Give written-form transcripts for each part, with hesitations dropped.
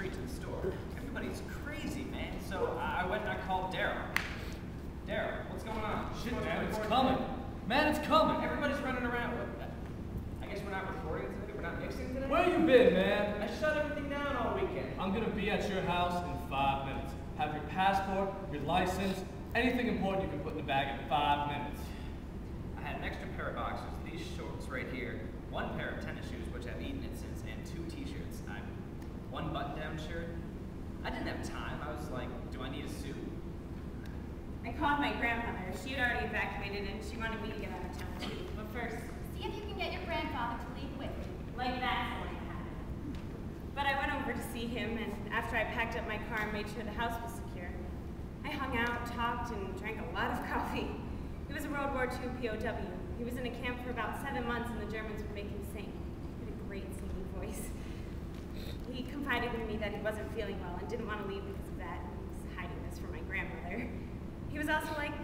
street to the store. Everybody's crazy, man. So I went and I called Daryl. Daryl, what's going on? Shit, man, it's coming. Man, it's coming. Everybody's running around. I guess we're not recording today? We're not mixing today? Where you been, man? I shut everything down all weekend. I'm gonna be at your house in 5 minutes. Have your passport, your license, anything important you can put in the bag in 5 minutes. I had an extra pair of boxers, these shorts right here, one pair of tennis shoes which have eaten it since, and 2 t-shirts. One button-down shirt. I didn't have time. I was like, do I need a suit? I called my grandmother. She had already evacuated and she wanted me to get out of town too. But first, see if you can get your grandfather to leave with you. Like that's going to happen. But I went over to see him, and after I packed up my car and made sure the house was secure, I hung out, talked, and drank a lot of coffee. He was a World War II POW. He was in a camp for about 7 months, and the Germans would make him sing. He had a great singing voice. He confided in me that he wasn't feeling well and didn't want to leave because of that, and he was hiding this from my grandmother. He was also like,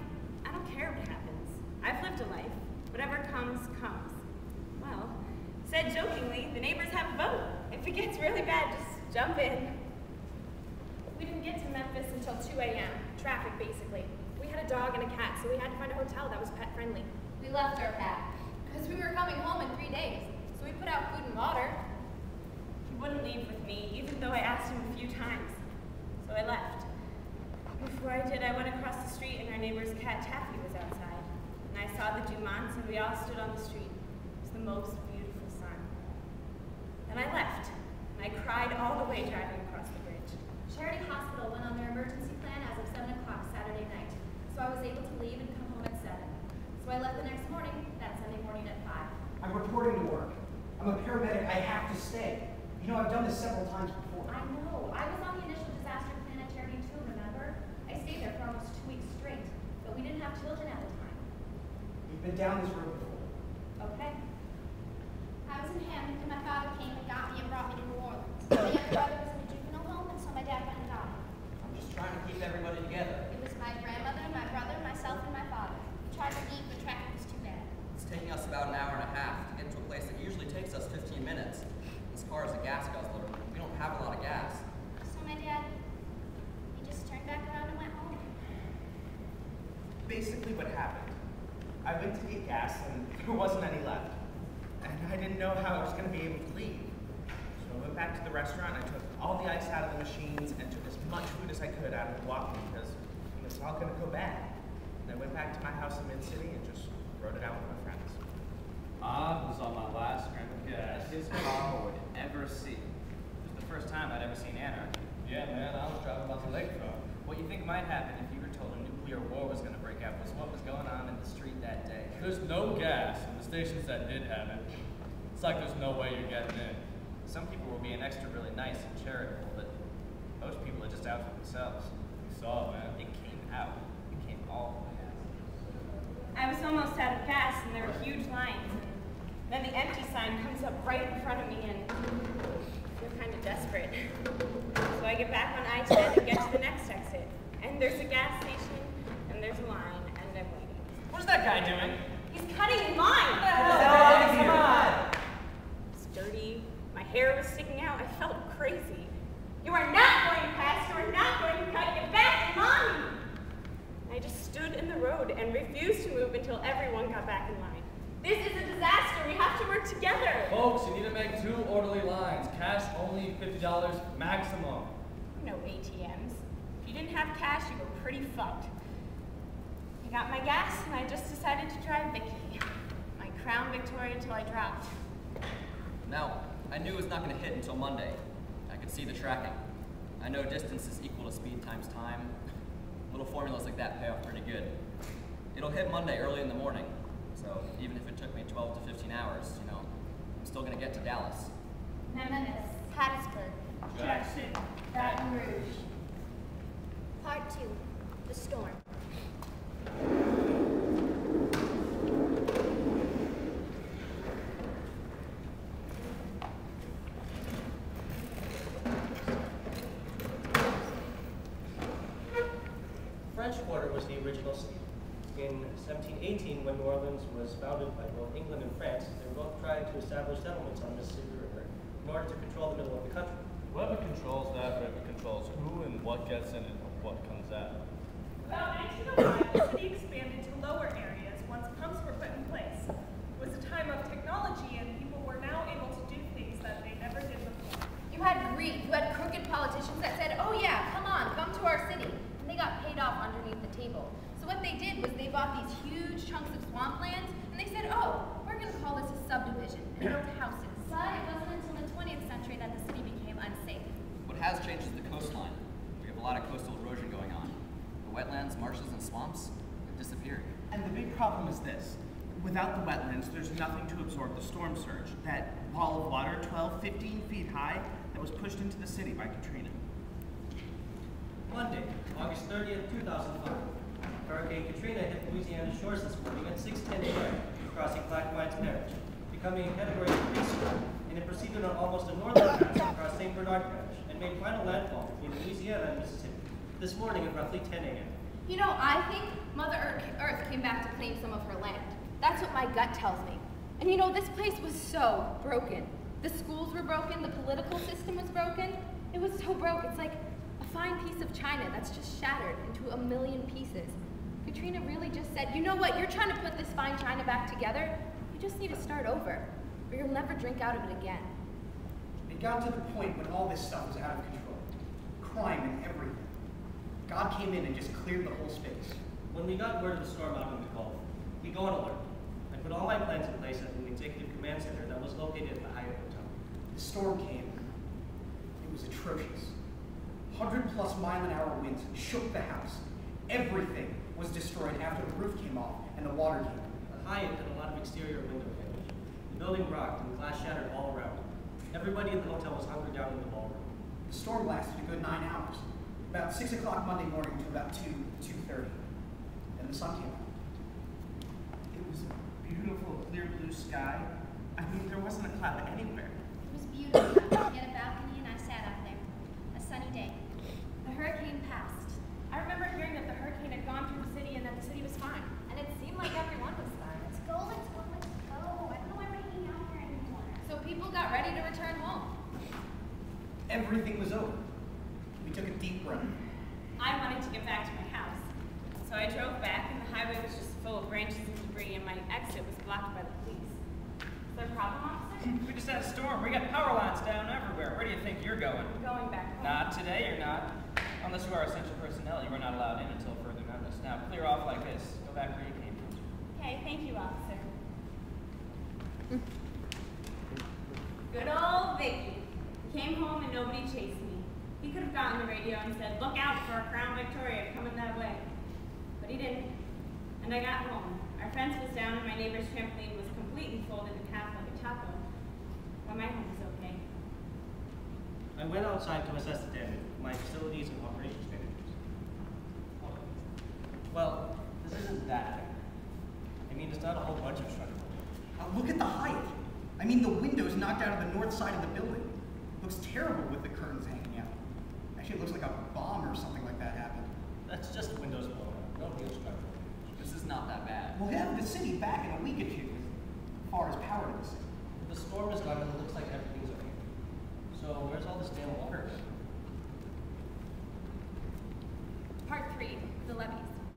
I don't care what happens. I've lived a life. Whatever comes, comes. Well, said jokingly, the neighbors have a vote. If it gets really bad, just jump in. We didn't get to Memphis until 2 a.m. Traffic, basically. We had a dog and a cat, so we had to find a hotel that was pet-friendly. We left our cat, because we were coming home in 3 days, so we put out food and water. He wouldn't leave with me, even though I asked him a few times. So I left. Before I did, I went across the street and our neighbor's cat Taffy was outside. And I saw the Dumonts and we all stood on the street. It was the most beautiful sun. Then I left, and I cried all the way driving across the bridge. Charity Hospital went on their emergency plan as of 7 o'clock Saturday night, so I was able to leave and come home at 7. So I left the next morning, that Sunday morning at 5. I'm reporting to work. I'm a paramedic. I have to stay. You know, I've done this several times before. I know. I was on the initial disaster plan at Charity too, remember? I stayed there for almost 2 weeks straight, but we didn't have children at the time. We've been down this road before. Okay. I was in Hammond, and my father came and got me and brought me to New Orleans. My younger brother was in a juvenile home, and so my dad went and got him. I'm just trying to keep everybody together. It was my grandmother, my brother, myself, and my father. We tried to eat, but traffic was too bad. It's taking us about an hour and a half to get to a place that usually takes us 15 minutes. This car is a gas guzzler. We don't have a lot of gas. So my dad, he just turned back around and went home. Basically what happened, I went to get gas and there wasn't any left. And I didn't know how I was going to be able to leave. So I went back to the restaurant, I took all the ice out of the machines and took as much food as I could out of the walkie because it was all going to go bad. And I went back to my house in Mid-City and just wrote it out with my friends. I was on my last gram of gas his car would ever see. It was the first time I'd ever seen anarchy. Yeah, man, I was driving about the lakefront. What you think might happen if you were told a nuclear war was going to break out was what was going on in the street that day. There's no gas in the stations that did have it. It's like there's no way you're getting in. Some people were being extra really nice and charitable, but most people are just out for themselves. You saw it, man. It came out. It came all the way out. I was almost out of gas, and there were huge lines. And then the empty sign comes up right in front of me, and I feel kind of desperate. So I get back on I-10 and get to the next exit. And there's a gas station, and there's a line, and I'm waiting. What's that guy doing? He's cutting in line! What the hell? Come on! It's dirty. My hair was sticking out. I felt crazy. You are not going past. You are not going to cut. Get back in line! I just stood in the road and refused to move until everyone got back in line. This is a disaster. We have to work together. Folks, you need to make 2 orderly lines. Cash only $50 maximum. No ATMs. If you didn't have cash, you were pretty fucked. I got my gas, and I just decided to drive Vicky, my Crown Victoria, until I dropped. Now, I knew it was not going to hit until Monday. I could see the tracking. I know distance is equal to speed times time. Little formulas like that pay off pretty good. It'll hit Monday early in the morning, so even if it took me 12 to 15 hours, you know, I'm still going to get to Dallas. Memphis, Hattiesburg, Jackson, Baton Rouge. Part 2, the storm. French Quarter was the original city. In 1718, when New Orleans was founded by both England and France, they were both trying to establish settlements on the Mississippi River in order to control the middle of the country. Whoever controls that river controls who and what gets in it and what comes out. About 1905, the city expanded to lower areas once pumps were put in place. It was a time of technology and people were now able to do things that they never did before. You had greed. You had crooked politicians that said, oh yeah, come to our city. And they got paid off underneath the table. So what they did was they bought these huge chunks of swampland and they said, oh, we're going to call this a subdivision and build houses. But it wasn't until the 20th century that the city became unsafe. What has changed is the coastline. We have a lot of coastal erosion going on. The wetlands, marshes, and swamps have disappeared. And the big problem is this. Without the wetlands, there's nothing to absorb the storm surge. That wall of water, 12, 15 feet high, that was pushed into the city by Katrina. Monday, August 30th, 2005. Hurricane Katrina hit Louisiana shores this morning at 6:10 a.m., crossing Black White's Parish, becoming a Category 3 storm, and it proceeded on almost a northern path across St. Bernard Parish and made final landfall between Louisiana and Mississippi this morning at roughly 10 a.m. You know, I think Mother Earth came back to claim some of her land. That's what my gut tells me. And you know, this place was so broken. The schools were broken, the political system was broken. It was so broke, it's like a fine piece of china that's just shattered into a million pieces. Katrina really just said, you know what, you're trying to put this fine china back together, you just need to start over, or you'll never drink out of it again. It got to the point when all this stuff was out of control. Crime and everything. God came in and just cleared the whole space. When we got word of the storm out in the Gulf, we go on alert. I put all my plans in place at an executive command center that was located at the Hyatt Hotel. The storm came. It was atrocious. 100+ mile-an-hour winds shook the house. Everything was destroyed after the roof came off and the water came in. The Hyatt had a lot of exterior window damage. The building rocked and glass shattered all around it. Everybody in the hotel was hunkered down in the ballroom. The storm lasted a good 9 hours. About 6 o'clock Monday morning to about 2:30. And the sun came out. It was a beautiful, clear blue sky. I mean, there wasn't a cloud anywhere. It was beautiful. We had a balcony and I sat out there. A sunny day. The hurricane passed. I remember hearing that the hurricane had gone through the city and that the city was fine. And it seemed like everyone was fine. Let's go, let's go, let's go. I don't know why we're hanging out here anymore. So people got ready to return home. Everything was over. We took a deep breath. I wanted to get back to my house. So I drove back and the highway was just full of branches and debris and my exit was blocked by the police. Is there a problem, officer? We just had a storm. We got power lines down everywhere. Where do you think you're going? I'm going back home. Not today, you're not. Unless you are essential personnel, you are not allowed in until further notice. Now, clear off like this. Go back where you came from. Okay, thank you, officer. Good old Vicky. Came home and nobody chased me. He could have gotten the radio and said, look out for a Crown Victoria coming that way. But he didn't. And I got home. Our fence was down and my neighbor's trampoline was completely folded in half like a taco. But my home was okay. I went outside to assess the damage with my facilities and operations managers. Well, this isn't that bad. I mean, it's not a whole bunch of structural. Look at the Hyatt. I mean, the windows knocked out of the north side of the building. Looks terrible with the curtains hanging out. Actually, it looks like a bomb or something like that happened. That's just windows blown out. No real structural damage. This is not that bad. We'll have the city back in a week or two as far as power to the city. The storm is gone and it looks like everything's okay. So where's all this damn water? Part 3, the levees.